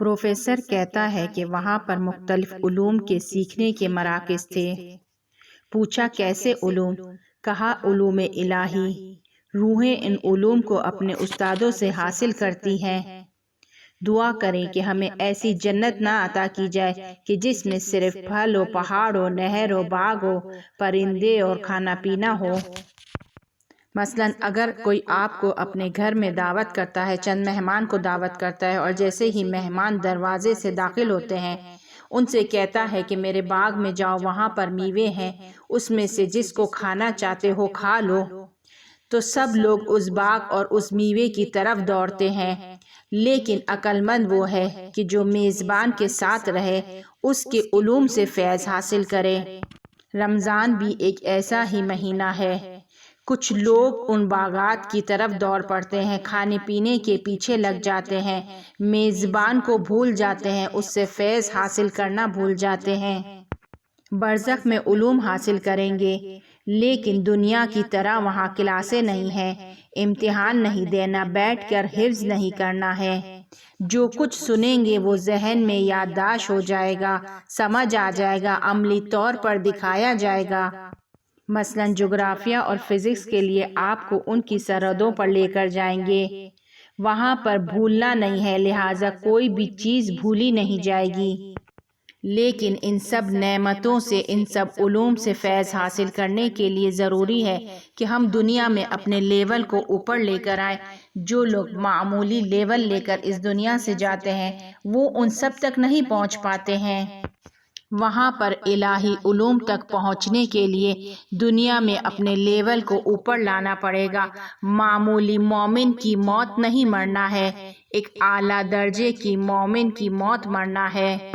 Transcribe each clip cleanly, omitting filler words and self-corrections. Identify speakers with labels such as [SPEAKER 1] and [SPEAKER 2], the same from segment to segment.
[SPEAKER 1] Professor کہتا ہے کہ وہاں پر مختلف علوم کے سیکھنے کے مراکز تھے۔ پوچھا کیسے علوم؟ کہا علوم الہی۔ روحیں ان علوم کو اپنے استادوں سے حاصل کرتی ہیں۔ دعا کریں کہ ہمیں ایسی جنت نہ عطا کی جائے کہ جس میں صرف پھل ہو، پہاڑ ہو، نہر ہو، باغ ہو، پرندے اور کھانا پینا ہو۔ مثلاً اگر کوئی آپ کو اپنے گھر میں دعوت کرتا ہے، چند مہمان کو دعوت کرتا ہے، اور جیسے ہی مہمان دروازے سے داخل ہوتے ہیں ان سے کہتا ہے کہ میرے باغ میں جاؤ، وہاں پر میوے ہیں، اس میں سے جس کو کھانا چاہتے ہو کھا لو، تو سب لوگ اس باغ اور اس میوے کی طرف دوڑتے ہیں۔ لیکن عقل مند وہ ہے کہ جو میزبان کے ساتھ رہے، اس کے علوم سے فیض حاصل کرے۔ رمضان بھی ایک ایسا ہی مہینہ ہے۔ کچھ لوگ ان باغات کی طرف دوڑ پڑتے ہیں، کھانے پینے کے پیچھے لگ جاتے ہیں، میزبان کو بھول جاتے ہیں، اس سے فیض حاصل کرنا بھول جاتے ہیں۔ برزخ میں علوم حاصل کریں گے، لیکن دنیا کی طرح وہاں کلاسیں نہیں ہیں، امتحان نہیں دینا، بیٹھ کر حفظ نہیں کرنا ہے۔ جو کچھ سنیں گے وہ ذہن میں یادداشت ہو جائے گا، سمجھ آ جائے گا، عملی طور پر دکھایا جائے گا۔ مثلاً جغرافیہ اور فزکس کے لیے آپ کو ان کی سرحدوں پر لے کر جائیں گے، وہاں پر بھولنا نہیں ہے، لہٰذا کوئی بھی چیز بھولی نہیں جائے گی۔ لیکن ان سب نعمتوں سے، ان سب علوم سے فیض حاصل کرنے کے لیے ضروری ہے کہ ہم دنیا میں اپنے لیول کو اوپر لے کر آئیں۔ جو لوگ معمولی لیول لے کر اس دنیا سے جاتے ہیں وہ ان سب تک نہیں پہنچ پاتے ہیں۔ وہاں پر الہی علوم تک پہنچنے کے لیے دنیا میں اپنے لیول کو اوپر لانا پڑے گا۔ معمولی مومن کی موت نہیں مرنا ہے، ایک اعلیٰ درجے کی مومن کی موت مرنا ہے۔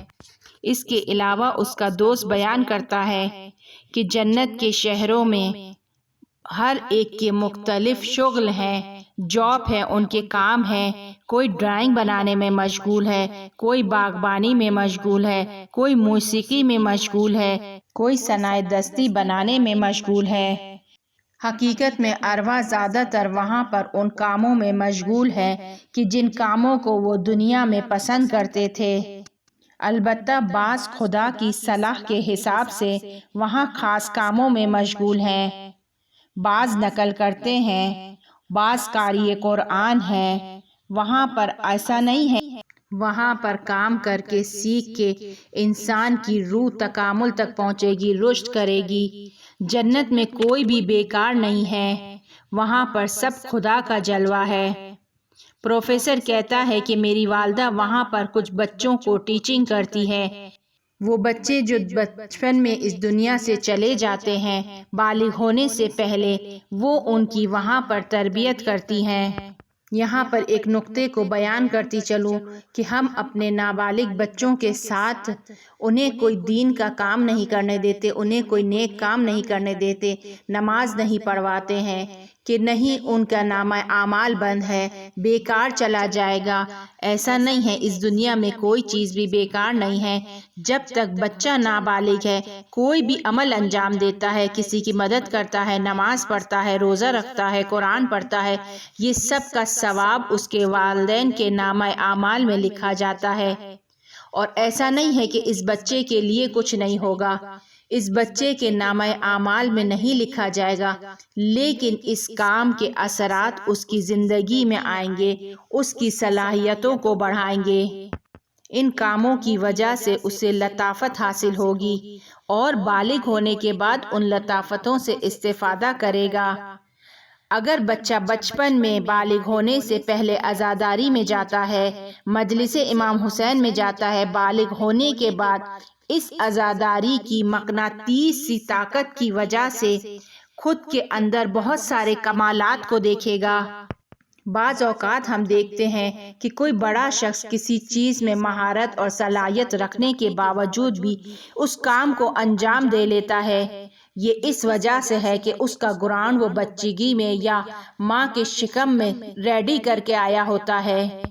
[SPEAKER 1] اس کے علاوہ اس کا دوست بیان کرتا ہے کہ جنت کے شہروں میں ہر ایک کے مختلف شغل ہیں، جاب ہے، ان کے کام ہیں۔ کوئی ڈرائنگ بنانے میں مشغول ہے، کوئی باغبانی میں مشغول ہے، کوئی موسیقی میں مشغول ہے، کوئی صنائع دستی بنانے میں مشغول ہے۔ حقیقت میں ارواح زیادہ تر وہاں پر ان کاموں میں مشغول ہیں کہ جن کاموں کو وہ دنیا میں پسند کرتے تھے۔ البتہ بعض خدا کی صلاح کے حساب سے وہاں خاص کاموں میں مشغول ہیں۔ بعض نقل کرتے ہیں، بعض قاری قرآن ہیں۔ وہاں پر ایسا نہیں ہے، وہاں پر کام کر کے، سیکھ کے انسان کی روح تکامل تک پہنچے گی، رشد کرے گی۔ جنت میں کوئی بھی بیکار نہیں ہے، وہاں پر سب خدا کا جلوہ ہے۔ پروفیسر کہتا ہے کہ میری والدہ وہاں پر کچھ بچوں کو ٹیچنگ کرتی ہے۔ وہ بچے جو بچپن میں اس دنیا سے چلے جاتے ہیں، بالغ ہونے سے پہلے وہ ان کی وہاں پر تربیت کرتی ہیں۔ یہاں پر ایک نقطے کو بیان کرتی چلوں کہ ہم اپنے نابالغ بچوں کے ساتھ انہیں کوئی دین کا کام نہیں کرنے دیتے، انہیں کوئی نیک کام نہیں کرنے دیتے، نماز نہیں پڑھواتے ہیں کہ نہیں ان کا نامہ اعمال بند ہے، بیکار چلا جائے گا۔ ایسا نہیں ہے، اس دنیا میں کوئی چیز بھی بیکار نہیں ہے۔ جب تک بچہ نابالغ ہے، کوئی بھی عمل انجام دیتا ہے، کسی کی مدد کرتا ہے، نماز پڑھتا ہے، روزہ رکھتا ہے، قرآن پڑھتا ہے، یہ سب کا ثواب اس کے والدین کے نامہ اعمال میں لکھا جاتا ہے۔ اور ایسا نہیں ہے کہ اس بچے کے لیے کچھ نہیں ہوگا، اس بچے کے نامہ اعمال میں نہیں لکھا جائے گا، لیکن اس کام کے اثرات اس کی زندگی میں آئیں گے، اس کی صلاحیتوں کو بڑھائیں گے۔ ان کاموں کی وجہ سے اسے لطافت حاصل ہوگی اور بالغ ہونے کے بعد ان لطافتوں سے استفادہ کرے گا۔ اگر بچہ بچپن میں بالغ ہونے سے پہلے عزاداری میں جاتا ہے، مجلس امام حسین میں جاتا ہے، بالغ ہونے کے بعد اس عزاداری کی مقناطیسی طاقت کی وجہ سے خود کے اندر بہت سارے کمالات کو دیکھے گا۔ بعض اوقات ہم دیکھتے ہیں کہ کوئی بڑا شخص کسی چیز میں مہارت اور صلاحیت رکھنے کے باوجود بھی اس کام کو انجام دے لیتا ہے۔ یہ اس وجہ سے ہے کہ اس کا گراؤنڈ وہ بچگی میں یا ماں کے شکم میں ریڈی کر کے آیا ہوتا ہے۔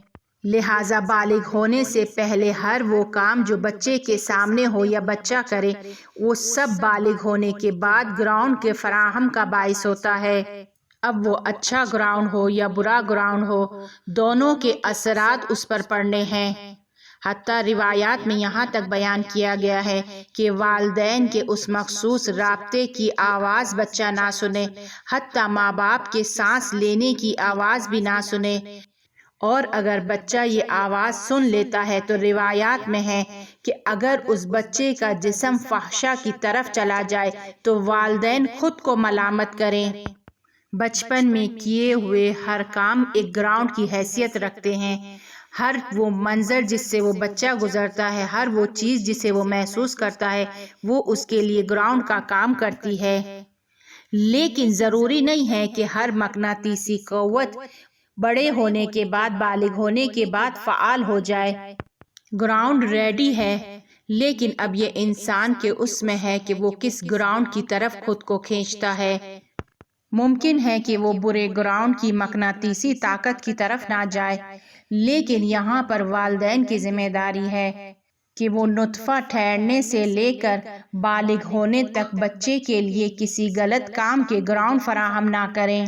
[SPEAKER 1] لہٰذا بالغ ہونے سے پہلے ہر وہ کام جو بچے کے سامنے ہو یا بچہ کرے، وہ سب بالغ ہونے کے بعد گراؤنڈ کے فراہم کا باعث ہوتا ہے۔ اب وہ اچھا گراؤنڈ ہو یا برا گراؤنڈ ہو، دونوں کے اثرات اس پر پڑنے ہیں۔ حتیٰ روایات میں یہاں تک بیان کیا گیا ہے کہ والدین کے اس مخصوص رابطے کی آواز بچہ نہ سنے، حتیٰ ماں باپ کے سانس لینے کی آواز بھی نہ سنے، اور اگر بچہ یہ آواز سن لیتا ہے تو روایات میں ہے کہ اگر اس بچے کا جسم فحشا کی طرف چلا جائے تو والدین خود کو ملامت کریں۔ بچپن میں کیے ہوئے ہر کام ایک گراؤنڈ کی حیثیت رکھتے ہیں۔ ہر وہ منظر جس سے وہ بچہ گزرتا ہے، ہر وہ چیز جسے وہ محسوس کرتا ہے، وہ اس کے لیے گراؤنڈ کا کام کرتی ہے۔ لیکن ضروری نہیں ہے کہ ہر مقناطیسی قوت بڑے ہونے کے بعد، بالغ ہونے کے بعد فعال ہو جائے۔ گراؤنڈ ریڈی ہے، لیکن اب یہ انسان کے اس میں ہے کہ وہ کس گراؤنڈ کی طرف خود کو کھینچتا ہے۔ ممکن ہے کہ وہ برے گراؤنڈ کی مقناطیسی طاقت کی طرف نہ جائے، لیکن یہاں پر والدین کی ذمہ داری ہے کہ وہ نطفہ ٹھہرنے سے لے کر بالغ ہونے تک بچے کے لیے کسی غلط کام کے گراؤنڈ فراہم نہ کریں۔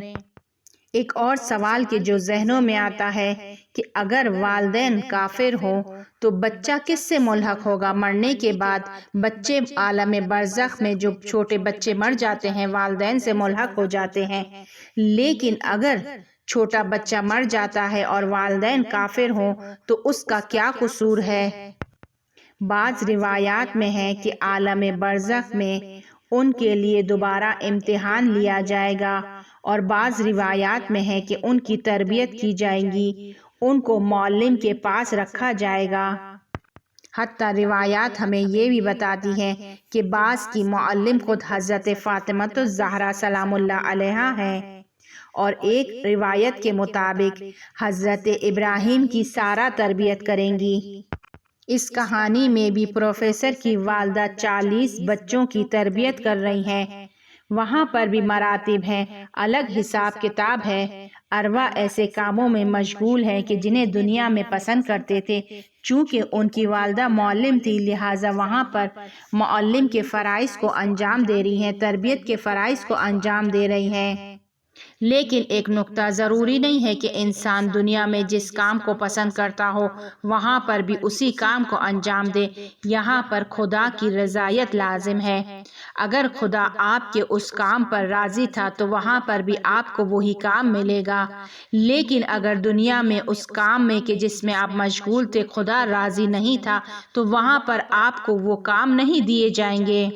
[SPEAKER 1] ایک اور سوال کہ جو ذہنوں میں آتا ہے کہ اگر والدین کافر ہوں تو بچہ کس سے ملحق ہوگا؟ مرنے کے بعد بچے عالم برزخ میں جو چھوٹے بچے مر جاتے ہیں والدین سے ملحق ہو جاتے ہیں، لیکن اگر چھوٹا بچہ مر جاتا ہے اور والدین کافر ہوں تو اس کا کیا قصور ہے؟ بعض روایات میں ہے کہ عالم برزخ میں ان کے لیے دوبارہ امتحان لیا جائے گا، اور بعض روایات میں ہے کہ ان کی تربیت کی جائے گی، ان کو معلم کے پاس رکھا جائے گا۔ حتیٰ روایات ہمیں یہ بھی بتاتی ہیں کہ بعض کی معلم خود حضرت فاطمہ الزہرا سلام اللہ علیہا ہیں، اور ایک روایت کے مطابق حضرت ابراہیم کی سارہ تربیت کریں گی۔ اس کہانی میں بھی پروفیسر کی والدہ 40 بچوں کی تربیت کر رہی ہیں۔ وہاں پر بھی مراتب ہیں، الگ حساب کتاب ہے۔ ارواح ایسے کاموں میں مشغول ہیں کہ جنہیں دنیا میں پسند کرتے تھے۔ چونکہ ان کی والدہ معلم تھی، لہٰذا وہاں پر معلم کے فرائض کو انجام دے رہی ہیں، تربیت کے فرائض کو انجام دے رہی ہیں۔ لیکن ایک نقطہ، ضروری نہیں ہے کہ انسان دنیا میں جس کام کو پسند کرتا ہو وہاں پر بھی اسی کام کو انجام دے۔ یہاں پر خدا کی رضایت لازم ہے۔ اگر خدا آپ کے اس کام پر راضی تھا تو وہاں پر بھی آپ کو وہی کام ملے گا، لیکن اگر دنیا میں اس کام میں کہ جس میں آپ مشغول تھے خدا راضی نہیں تھا تو وہاں پر آپ کو وہ کام نہیں دیے جائیں گے۔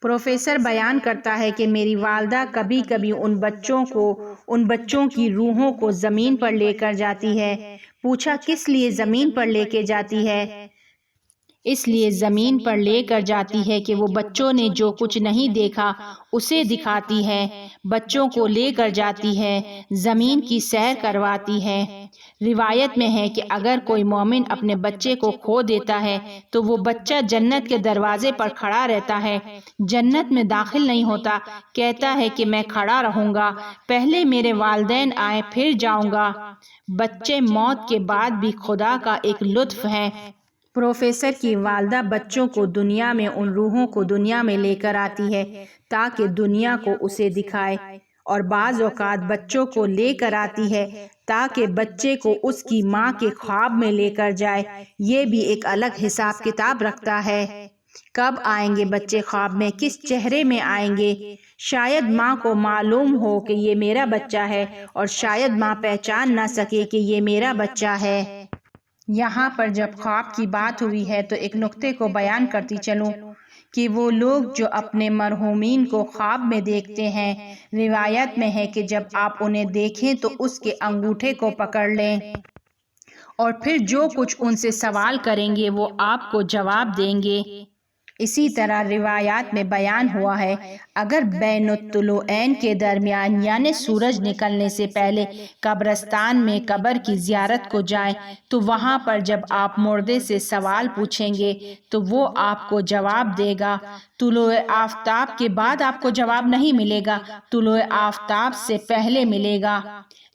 [SPEAKER 1] پروفیسر بیان کرتا ہے کہ میری والدہ کبھی کبھی ان بچوں کی روحوں کو زمین پر لے کر جاتی ہے۔ پوچھا کس لیے زمین پر لے کے جاتی ہے؟ اس لیے زمین پر لے کر جاتی ہے کہ وہ بچوں نے جو کچھ نہیں دیکھا اسے دکھاتی ہے، بچوں کو لے کر جاتی ہے، زمین کی سیر کرواتی ہے۔ روایت میں ہے کہ اگر کوئی مومن اپنے بچے کو کھو دیتا ہے تو وہ بچہ جنت کے دروازے پر کھڑا رہتا ہے، جنت میں داخل نہیں ہوتا، کہتا ہے کہ میں کھڑا رہوں گا، پہلے میرے والدین آئیں پھر جاؤں گا۔ بچے موت کے بعد بھی خدا کا ایک لطف ہے۔ پروفیسر کی والدہ بچوں کو دنیا میں ان روحوں کو دنیا میں لے کر آتی ہے تاکہ دنیا کو اسے دکھائے، اور بعض اوقات بچوں کو لے کر آتی ہے تاکہ بچے کو اس کی ماں کے خواب میں لے کر جائے۔ یہ بھی ایک الگ حساب کتاب رکھتا ہے۔ کب آئیں گے بچے خواب میں، کس چہرے میں آئیں گے؟ شاید ماں کو معلوم ہو کہ یہ میرا بچہ ہے، اور شاید ماں پہچان نہ سکے کہ یہ میرا بچہ ہے۔ یہاں پر جب خواب کی بات ہوئی ہے تو ایک نقطے کو بیان کرتی چلوں کہ وہ لوگ جو اپنے مرحومین کو خواب میں دیکھتے ہیں، روایت میں ہے کہ جب آپ انہیں دیکھیں تو اس کے انگوٹھے کو پکڑ لیں اور پھر جو کچھ ان سے سوال کریں گے وہ آپ کو جواب دیں گے۔ اسی طرح روایات میں بیان ہوا ہے اگر بین الطلوعین کے درمیان یعنی سورج نکلنے سے پہلے قبرستان میں قبر کی زیارت کو جائیں تو وہاں پر جب آپ مردے سے سوال پوچھیں گے تو وہ آپ کو جواب دے گا۔ طلوع آفتاب کے بعد آپ کو جواب نہیں ملے گا، طلوع آفتاب سے پہلے ملے گا،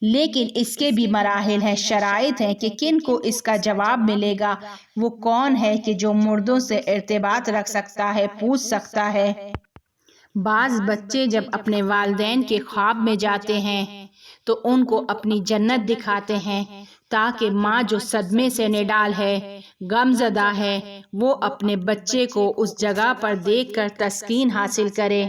[SPEAKER 1] لیکن اس کے بھی مراحل ہیں، شرائط ہیں کہ کن کو اس کا جواب ملے گا۔ وہ کون ہے کہ جو مردوں سے ارتباط رکھ سکتا ہے، پوچھ سکتا ہے۔ بعض بچے جب اپنے والدین کے خواب میں جاتے ہیں تو ان کو اپنی جنت دکھاتے ہیں تاکہ ماں جو صدمے سے نڈال ہے غمزدہ ہے وہ اپنے بچے کو اس جگہ پر دیکھ کر تسکین حاصل کرے۔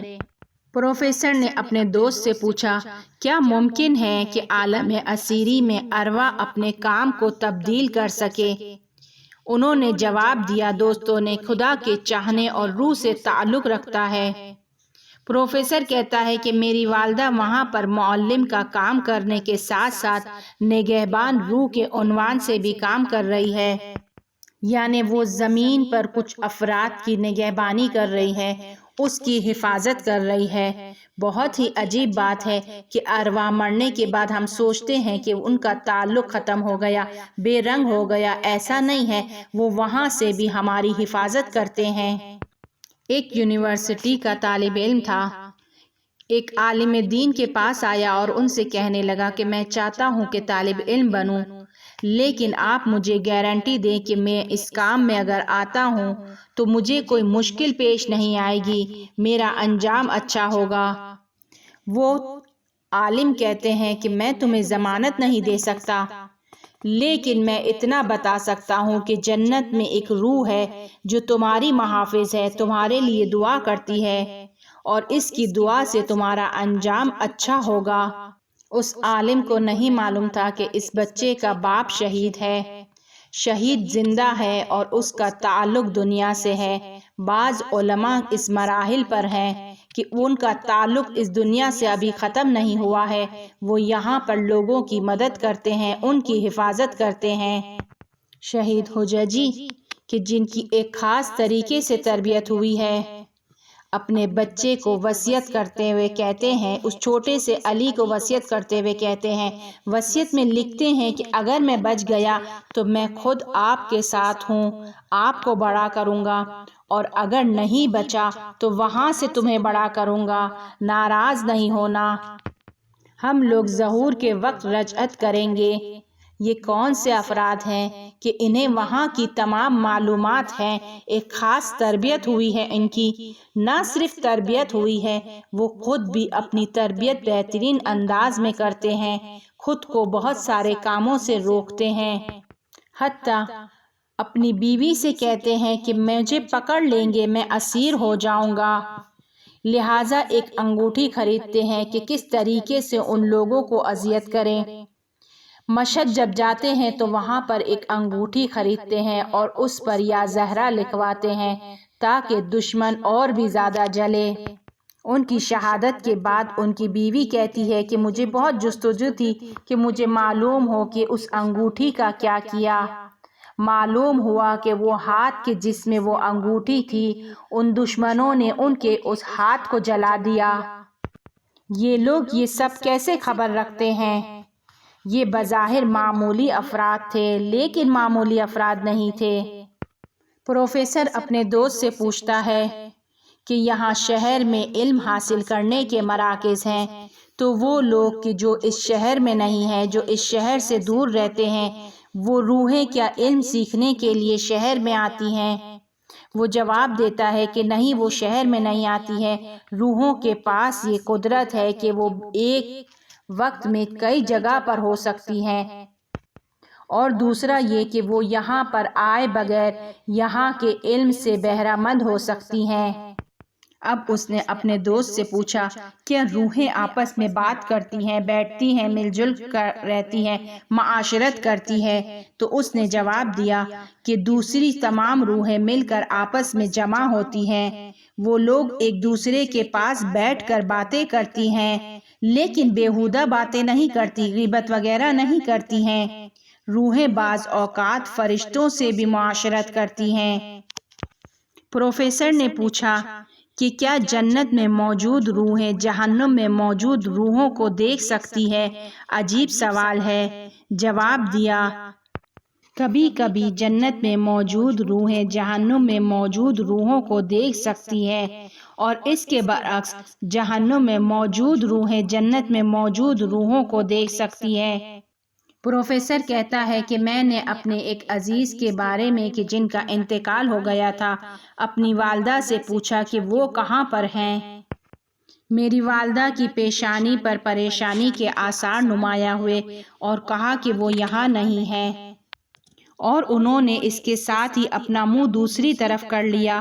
[SPEAKER 1] پروفیسر نے اپنے دوست سے پوچھا، کیا ممکن ہے کہ عالم اسیری میں ارواح اپنے کام کو تبدیل کر سکے؟ انہوں نے جواب دیا، دوستوں نے خدا کے چاہنے اور روح سے تعلق رکھتا ہے۔ پروفیسر کہتا ہے کہ میری والدہ وہاں پر معلم کا کام کرنے کے ساتھ ساتھ نگہبان روح کے عنوان سے بھی کام کر رہی ہے، یعنی وہ زمین پر کچھ افراد کی نگہبانی کر رہی ہے، اس کی حفاظت کر رہی ہے۔ بہت ہی عجیب بات ہے کہ ارواح مرنے کے بعد ہم سوچتے ہیں کہ ان کا تعلق ختم ہو گیا، بے رنگ ہو گیا۔ ایسا نہیں ہے، وہ وہاں سے بھی ہماری حفاظت کرتے ہیں۔ ایک یونیورسٹی کا طالب علم تھا، ایک عالم دین کے پاس آیا اور ان سے کہنے لگا کہ میں چاہتا ہوں کہ طالب علم بنوں، لیکن آپ مجھے گارنٹی دیں کہ میں اس کام میں اگر آتا ہوں تو مجھے کوئی مشکل پیش نہیں آئے گی، میرا انجام اچھا ہوگا۔ وہ عالم کہتے ہیں کہ میں تمہیں ضمانت نہیں دے سکتا، لیکن میں اتنا بتا سکتا ہوں کہ جنت میں ایک روح ہے جو تمہاری محافظ ہے، تمہارے لیے دعا کرتی ہے اور اس کی دعا سے تمہارا انجام اچھا ہوگا۔ اس عالم کو نہیں معلوم تھا کہ اس بچے کا باپ شہید ہے۔ شہید زندہ ہے اور اس کا تعلق دنیا سے ہے۔ بعض علماء اس مراحل پر ہیں کہ ان کا تعلق اس دنیا سے ابھی ختم نہیں ہوا ہے، وہ یہاں پر لوگوں کی مدد کرتے ہیں، ان کی حفاظت کرتے ہیں۔ شہید حجیجی کہ جن کی ایک خاص طریقے سے تربیت ہوئی ہے، اپنے بچے کو وصیت کرتے ہوئے کہتے ہیں، اس چھوٹے سے علی کو وصیت کرتے ہوئے کہتے ہیں، وصیت میں لکھتے ہیں کہ اگر میں بچ گیا تو میں خود آپ کے ساتھ ہوں، آپ کو بڑا کروں گا، اور اگر نہیں بچا تو وہاں سے تمہیں بڑا کروں گا، ناراض نہیں ہونا۔ ہم لوگ ظہور کے وقت رجعت کریں گے۔ یہ کون سے افراد ہیں کہ انہیں وہاں کی تمام معلومات ہیں، ایک خاص تربیت ہوئی ہے ان کی۔ نہ صرف تربیت ہوئی ہے، وہ خود بھی اپنی تربیت بہترین انداز میں کرتے ہیں، خود کو بہت سارے کاموں سے روکتے ہیں، حتیٰ اپنی بیوی سے کہتے ہیں کہ مجھے پکڑ لیں گے، میں اسیر ہو جاؤں گا، لہٰذا ایک انگوٹھی خریدتے ہیں کہ کس طریقے سے ان لوگوں کو اذیت کریں۔ مشہد جب جاتے ہیں تو وہاں پر ایک انگوٹھی خریدتے ہیں اور اس پر یا زہرا لکھواتے ہیں تاکہ دشمن اور بھی زیادہ جلے۔ ان کی شہادت کے بعد ان کی بیوی کہتی ہے کہ مجھے بہت جستجو تھی کہ مجھے معلوم ہو کہ اس انگوٹھی کا کیا کیا۔ معلوم ہوا کہ وہ ہاتھ کے جس میں وہ انگوٹھی تھی، ان دشمنوں نے ان کے اس ہاتھ کو جلا دیا۔ یہ لوگ یہ سب کیسے خبر رکھتے ہیں؟ یہ بظاہر معمولی افراد تھے، لیکن معمولی افراد نہیں تھے۔ پروفیسر اپنے دوست سے پوچھتا ہے کہ یہاں شہر میں علم حاصل کرنے کے مراکز ہیں، تو وہ لوگ کہ جو اس شہر میں نہیں ہیں، جو اس شہر سے دور رہتے ہیں، وہ روحیں کیا علم سیکھنے کے لیے شہر میں آتی ہیں؟ وہ جواب دیتا ہے کہ نہیں، وہ شہر میں نہیں آتی ہیں۔ روحوں کے پاس یہ قدرت ہے کہ وہ ایک وقت میں کئی جگہ پر ہو سکتی ہیں، اور دوسرا یہ کہ وہ یہاں پر آئے بغیر یہاں کے علم سے بہرہ مند ہو سکتی ہیں۔ اب اس نے اپنے دوست سے پوچھا، کیا روحیں آپس میں بات کرتی ہیں، بیٹھتی ہیں، مل جل کر رہتی ہیں، معاشرت کرتی ہیں؟ تو اس نے جواب دیا کہ دوسری تمام روحیں مل کر آپس میں جمع ہوتی ہیں، وہ لوگ ایک دوسرے کے پاس بیٹھ کر باتیں کرتی ہیں، لیکن بیہودہ باتیں نہیں کرتی، غیبت وغیرہ نہیں کرتی ہیں۔ روحیں بعض اوقات فرشتوں سے بھی معاشرت کرتی ہیں۔ پروفیسر نے پوچھا کہ کیا جنت میں موجود روحیں جہنم میں موجود روحوں کو دیکھ سکتی ہے؟ عجیب سوال ہے۔ جواب دیا، کبھی کبھی جنت میں موجود روحیں جہنم میں موجود روحوں کو دیکھ سکتی ہیں، اور اس کے برعکس جہنم میں موجود روحیں جنت میں موجود روحوں کو دیکھ سکتی ہیں۔ پروفیسر کہتا ہے کہ میں نے اپنے ایک عزیز کے بارے میں کہ جن کا انتقال ہو گیا تھا، اپنی والدہ سے پوچھا کہ وہ کہاں پر ہیں۔ میری والدہ کی پیشانی پر پریشانی کے آثار نمایاں ہوئے اور کہا کہ وہ یہاں نہیں ہیں، اور انہوں نے اس کے ساتھ ہی اپنا منہ دوسری طرف کر لیا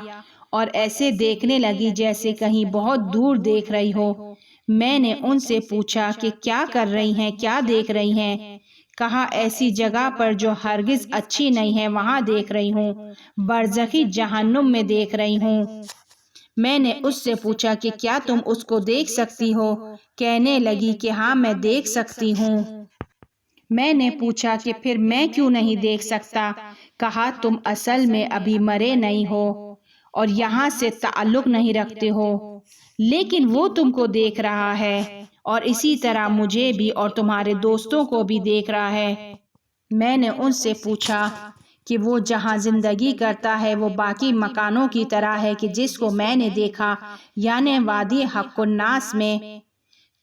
[SPEAKER 1] اور ایسے دیکھنے لگی جیسے کہیں بہت دور دیکھ رہی ہو۔ میں نے ان سے پوچھا کہ کیا کر رہی ہیں، کیا دیکھ رہی ہیں؟ کہا ایسی جگہ پر جو ہرگز اچھی نہیں ہے وہاں دیکھ رہی ہوں، برزخی جہنم میں دیکھ رہی ہوں۔ میں نے اس سے پوچھا کہ کیا تم اس کو دیکھ سکتی ہو؟ کہنے لگی کہ ہاں میں دیکھ سکتی ہوں۔ میں نے پوچھا کہ پھر میں کیوں نہیں دیکھ سکتا؟ کہا تم اصل میں ابھی مرے نہیں ہو اور یہاں سے تعلق نہیں رکھتے ہو، لیکن وہ تم کو دیکھ رہا ہے اور اسی طرح مجھے بھی اور تمہارے دوستوں کو بھی دیکھ رہا ہے۔ میں نے ان سے پوچھا کہ وہ جہاں زندگی کرتا ہے وہ باقی مکانوں کی طرح ہے کہ جس کو میں نے دیکھا، یعنی وادی حق الناس میں؟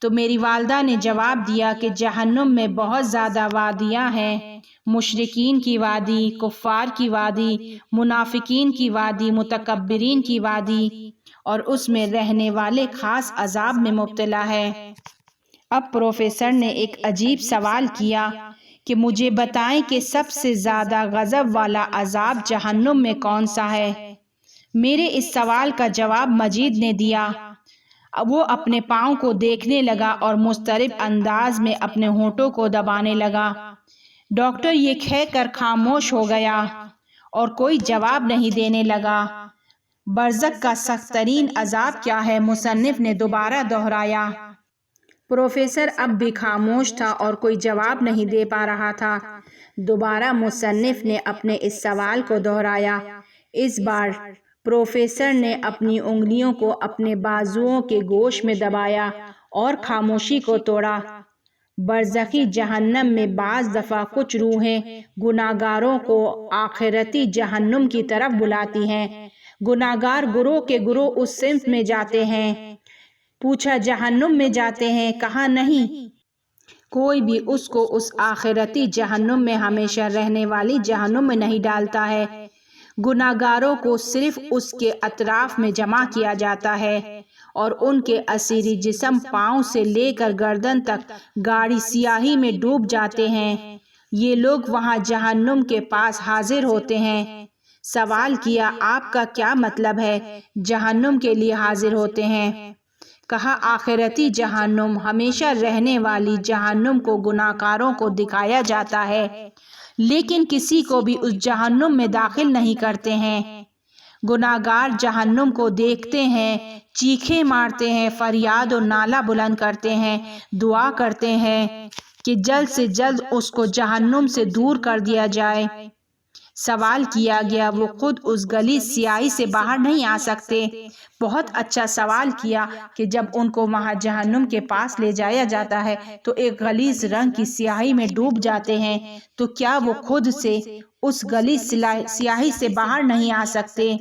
[SPEAKER 1] تو میری والدہ نے جواب دیا کہ جہنم میں بہت زیادہ وادیاں ہیں، مشرکین کی وادی، کفار کی وادی، منافقین کی وادی، متکبرین کی وادی، اور اس میں رہنے والے خاص عذاب میں مبتلا ہے۔ اب پروفیسر نے ایک عجیب سوال کیا کہ مجھے بتائیں کہ سب سے زیادہ غضب والا عذاب جہنم میں کون سا ہے؟ میرے اس سوال کا جواب مجید نے دیا۔ وہ اپنے پاؤں کو دیکھنے لگا اور مضطرب انداز میں اپنے ہونٹوں کو دبانے لگا۔ ڈاکٹر یہ کہہ کر خاموش ہو گیا اور کوئی جواب نہیں دینے لگا۔ برزخ کا سخت ترین عذاب کیا ہے؟ مصنف نے دوبارہ دہرایا۔ پروفیسر اب بھی خاموش تھا اور کوئی جواب نہیں دے پا رہا تھا۔ دوبارہ مصنف نے اپنے اس سوال کو دہرایا۔ اس بار پروفیسر نے اپنی انگلیوں کو اپنے بازوؤں کے گوشت میں دبایا اور خاموشی کو توڑا۔ برزخی جہنم میں بعض دفعہ کچھ روحیں گناہگاروں کو آخرتی جہنم کی طرف بلاتی ہیں۔ گناہگار گروہ کے گروہ اس سمت میں جاتے ہیں۔ پوچھا جہنم میں جاتے ہیں؟ کہا نہیں، کوئی بھی اس کو اس آخرتی جہنم میں ہمیشہ رہنے والی جہنم میں نہیں ڈالتا ہے۔ گناہگاروں کو صرف اس کے اطراف میں جمع کیا جاتا ہے اور ان کے اسیری جسم پاؤں سے لے کر گردن تک گاڑھی سیاہی میں ڈوب جاتے ہیں۔ یہ لوگ وہاں جہنم کے پاس حاضر ہوتے ہیں۔ سوال کیا آپ کا کیا مطلب ہے جہنم کے لیے حاضر ہوتے ہیں؟ کہا آخرتی جہنم، ہمیشہ رہنے والی جہنم کو گناہگاروں کو دکھایا جاتا ہے، لیکن کسی کو بھی اس جہنم میں داخل نہیں کرتے ہیں۔ گناہگار جہنم کو دیکھتے ہیں، چیخیں مارتے ہیں، فریاد و نالہ بلند کرتے ہیں، دعا کرتے ہیں کہ جلد سے جلد اس کو جہنم سے دور کر دیا جائے۔ سوال کیا گیا وہ خود اس غلیظ سیاہی سے باہر نہیں آ سکتے؟ بہت اچھا سوال کیا کہ جب ان کو وہاں جہنم کے پاس لے جایا جاتا ہے تو ایک غلیظ رنگ کی سیاہی میں ڈوب جاتے ہیں، تو کیا وہ خود سے اس غلیظ سیاہی سے باہر نہیں آ سکتے؟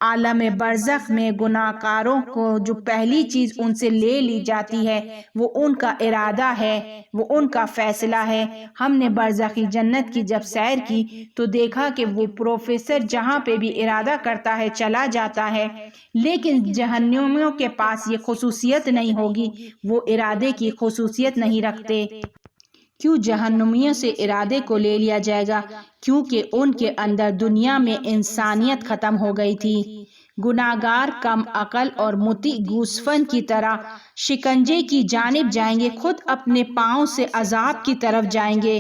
[SPEAKER 1] عالم برزخ میں گناہگاروں کو جو پہلی چیز ان سے لے لی جاتی ہے وہ ان کا ارادہ ہے، وہ ان کا فیصلہ ہے۔ ہم نے برزخی جنت کی جب سیر کی تو دیکھا کہ وہ پروفیسر جہاں پہ بھی ارادہ کرتا ہے چلا جاتا ہے، لیکن جہنمیوں کے پاس یہ خصوصیت نہیں ہوگی، وہ ارادے کی خصوصیت نہیں رکھتے۔ کیوں جہنمیوں سے ارادے کو لے لیا جائے گا؟ کیونکہ ان کے اندر دنیا میں انسانیت ختم ہو گئی تھی۔ گناہگار کم عقل اور مطیع گوسفند کی طرح شکنجے کی جانب جائیں گے، خود اپنے پاؤں سے عذاب کی طرف جائیں گے،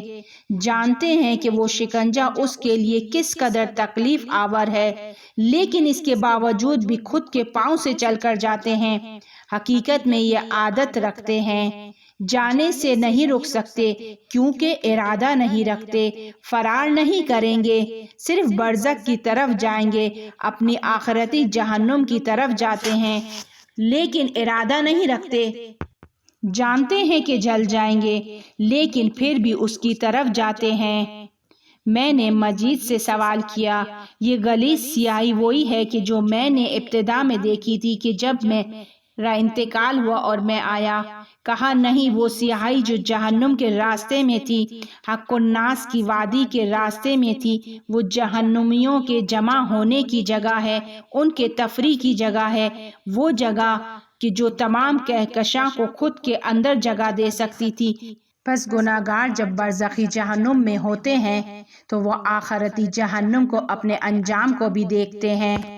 [SPEAKER 1] جانتے ہیں کہ وہ شکنجہ اس کے لیے کس قدر تکلیف آور ہے، لیکن اس کے باوجود بھی خود کے پاؤں سے چل کر جاتے ہیں۔ حقیقت میں یہ عادت رکھتے ہیں، جانے سے نہیں رک سکتے کیونکہ ارادہ نہیں رکھتے، فرار نہیں کریں گے، صرف برزخ کی طرف جائیں گے، اپنی آخرتی جہنم کی طرف جاتے ہیں، لیکن ارادہ نہیں رکھتے، جانتے ہیں کہ جل جائیں گے، لیکن پھر بھی اس کی طرف جاتے ہیں۔ میں نے مجید سے سوال کیا یہ غلیظ سیاہی وہی ہے کہ جو میں نے ابتدا میں دیکھی تھی کہ جب میرا انتقال ہوا اور میں آیا؟ کہا نہیں، وہ سیاہی جو جہنم کے راستے میں تھی، حق الناس کی وادی کے راستے میں تھی، وہ جہنمیوں کے جمع ہونے کی جگہ ہے، ان کے تفریح کی جگہ ہے، وہ جگہ کہ جو تمام کہکشاں کو خود کے اندر جگہ دے سکتی تھی۔ پس گناہگار جب برزخی جہنم میں ہوتے ہیں تو وہ آخرتی جہنم کو اپنے انجام کو بھی دیکھتے ہیں۔